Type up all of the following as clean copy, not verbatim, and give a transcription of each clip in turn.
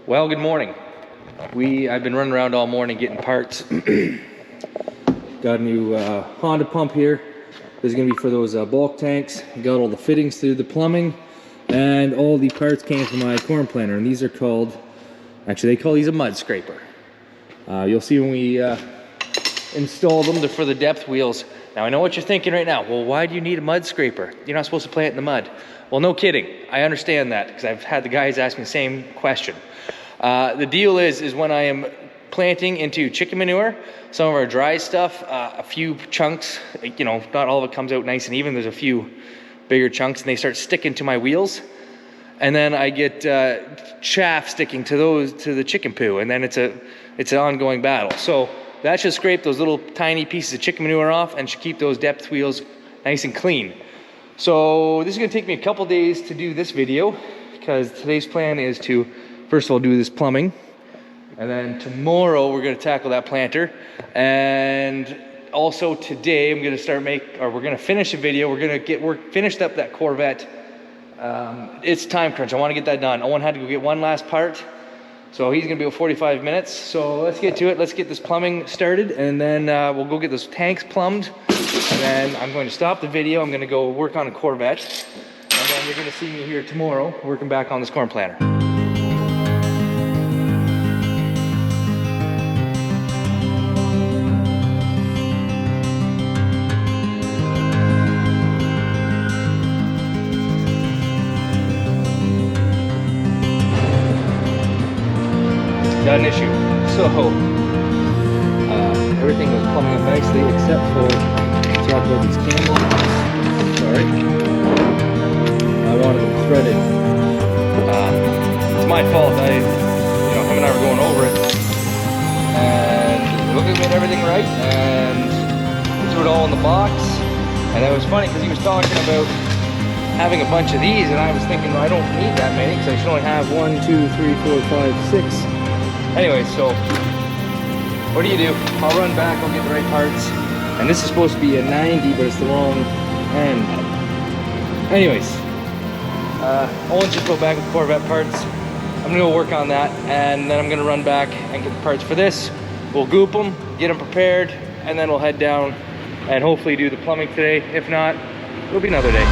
Well, good morning. I've been running around all morning getting parts. Got a new Honda pump here. This is gonna be for those bulk tanks. Got all the fittings through the plumbing, and all the parts came from my corn planter. And these are called, actually they call these a mud scraper. You'll see when we install them, they're for the depth wheels. Now I know what you're thinking right now. Well, why do you need a mud scraper? You're not supposed to plant in the mud. Well, no kidding. I understand that because I've had the guys ask me the same question. The deal is when I am planting into chicken manure, some of our dry stuff, a few chunks, you know, not all of it comes out nice and even. There's a few bigger chunks and they start sticking to my wheels. And then I get chaff sticking to the chicken poo. And then it's an ongoing battle. So that should scrape those little tiny pieces of chicken manure off and should keep those depth wheels nice and clean. So this is gonna take me a couple days to do this video because today's plan is to, first of all, do this plumbing. And then tomorrow we're gonna tackle that planter. And also today I'm gonna we're gonna finish a video. We're gonna get finished up that Corvette. It's time crunch, I wanna get that done. Owen had to go get one last part. So he's gonna be about 45 minutes. So let's get to it. Let's get this plumbing started and then we'll go get those tanks plumbed. And then I'm going to stop the video. I'm gonna go work on a Corvette. And then you're gonna see me here tomorrow working back on this corn planter. Got an issue. So everything was plumbing up nicely except for talk about these candles. Sorry. I wanted them threaded. It's my fault. Him and I were going over it, and looking at everything right, and we threw it all in the box. And it was funny because he was talking about having a bunch of these, and I was thinking, well, I don't need that many because I should only have 1, 2, 3, 4, 5, 6. Anyway, so what do? I'll run back, I'll get the right parts. And this is supposed to be a 90, but it's the wrong end. Anyways, Owen should go back with Corvette parts. I'm gonna go work on that, and then I'm gonna run back and get the parts for this. We'll goop them, get them prepared, and then we'll head down and hopefully do the plumbing today. If not, it'll be another day.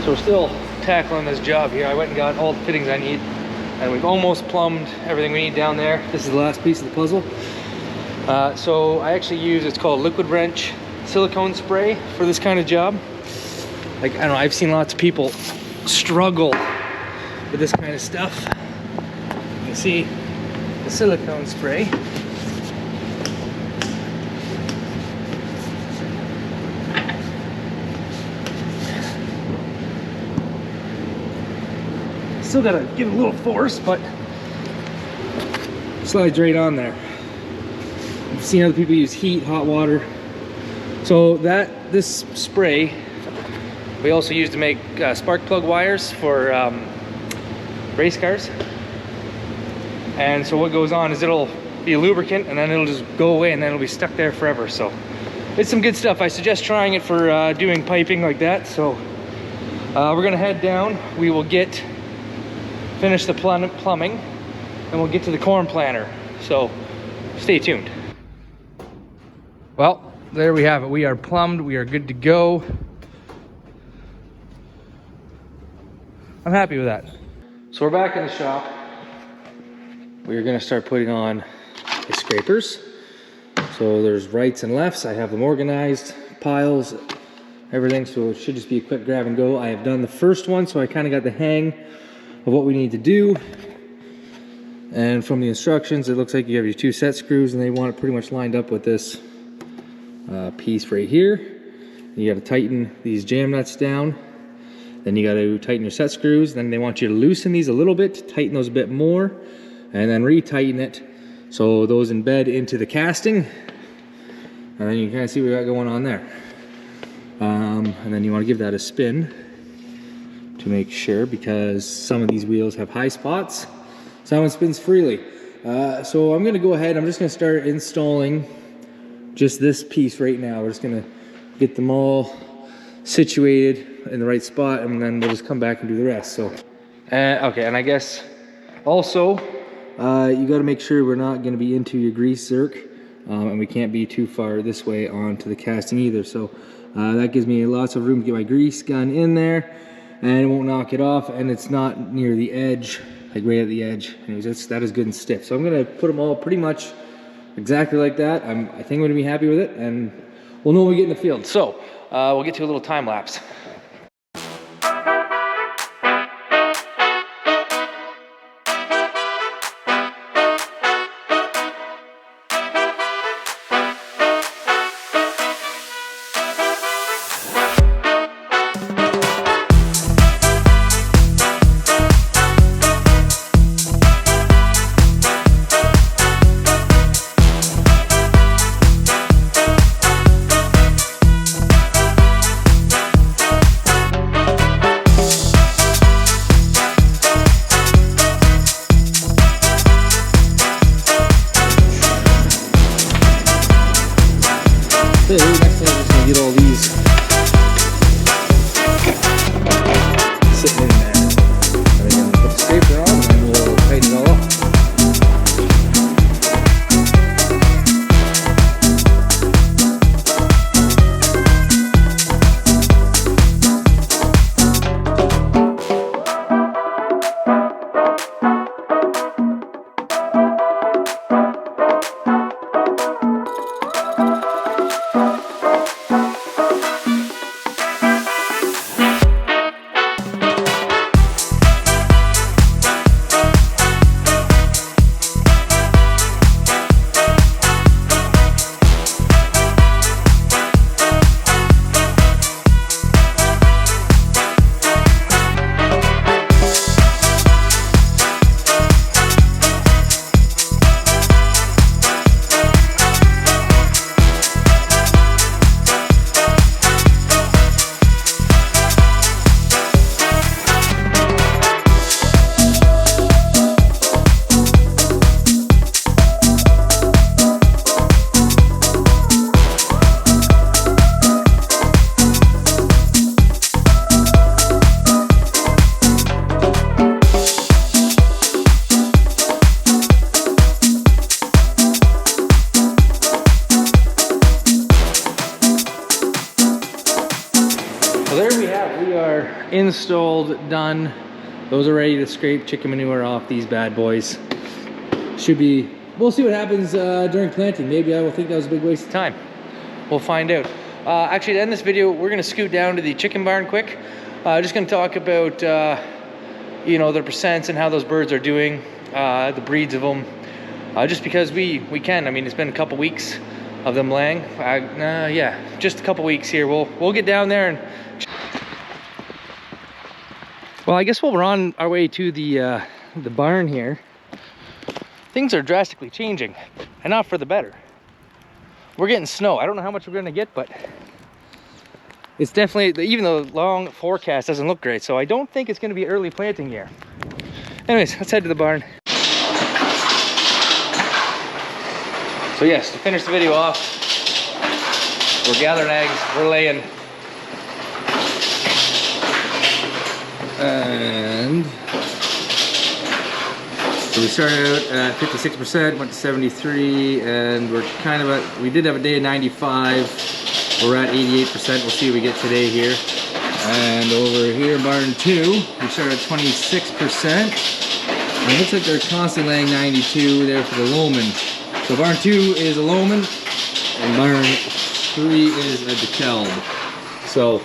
So we're still tackling this job here. I went and got all the fittings I need, and we've almost plumbed everything we need down there. This is the last piece of the puzzle. So I actually use, it's called liquid wrench silicone spray for this kind of job. Like, I don't know, I've seen lots of people struggle with this kind of stuff. You can see the silicone spray. Still gotta give it a little force, but slides right on there. I've seen other people use heat, hot water. So this spray, we also use to make spark plug wires for race cars. And so what goes on is it'll be a lubricant, and then it'll just go away, and then it'll be stuck there forever. So it's some good stuff. I suggest trying it for doing piping like that. So we're gonna head down. We will finish the plumbing, and we'll get to the corn planter. So stay tuned. Well, there we have it. We are plumbed. We are good to go. I'm happy with that. So we're back in the shop. We're gonna start putting on the scrapers. So there's rights and lefts. I have them organized, piles, everything. So it should just be a quick grab and go. I have done the first one, so I kind of got the hang of what we need to do. And from the instructions, it looks like you have your 2 set screws, and they want it pretty much lined up with this piece right here. You got to tighten these jam nuts down. Then you got to tighten your set screws. Then they want you to loosen these a little bit, tighten those a bit more, and then retighten it so those embed into the casting. And then you kind of see what we got going on there. And then you want to give that a spin to make sure, because some of these wheels have high spots. Some one spins freely. So I'm going to go ahead. I'm just going to start installing just this piece right now. We're just going to get them all situated in the right spot, and then we'll just come back and do the rest. So, okay, and I guess also you got to make sure we're not going to be into your grease zerk, and we can't be too far this way onto the casting either. So that gives me lots of room to get my grease gun in there, and it won't knock it off, and it's not near the edge, like right at the edge. Anyways, that is good and stiff. So I'm going to put them all pretty much exactly like that. I think I'm going to be happy with it, and we'll know when we get in the field. So we'll get to a little time lapse. Next thing I'm just going to get all these sitting in there. And then put the scraper on, and then we'll tighten it all up. Installed, done. Those are ready to scrape chicken manure off these bad boys. Should be, we'll see what happens during planting. Maybe I will think that was a big waste of time. We'll find out. Actually, to end this video, we're gonna scoot down to the chicken barn quick. Just gonna talk about you know, their percents and how those birds are doing, the breeds of them. Just because we can. I mean, it's been a couple weeks of them laying. Yeah, just a couple weeks here. We'll get down there and. Well, I guess while we're on our way to the barn here, things are drastically changing, and not for the better. We're getting snow. I don't know how much we're gonna get, but it's definitely, even the long forecast doesn't look great, so I don't think it's gonna be early planting year. Anyways, let's head to the barn. So yes, to finish the video off, we're gathering eggs, we're laying. And So we started out at 56%, went to 73, and we're kind of at, we did have a day of 95. We're at 88%. We'll see what we get today here. And over here, barn 2, we started at 26%. And it looks like they're constantly laying 92 there for the Loman. So barn 2 is a Loman, and barn 3 is a DeKalb. So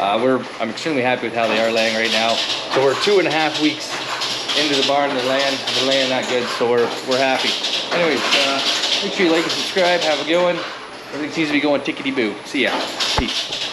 I'm extremely happy with how they are laying right now. So we're 2.5 weeks into the barn. They're laying that good, so we're happy. Anyways, make sure you like and subscribe. Have a good one. Everything seems to be going tickety-boo. See ya. Peace.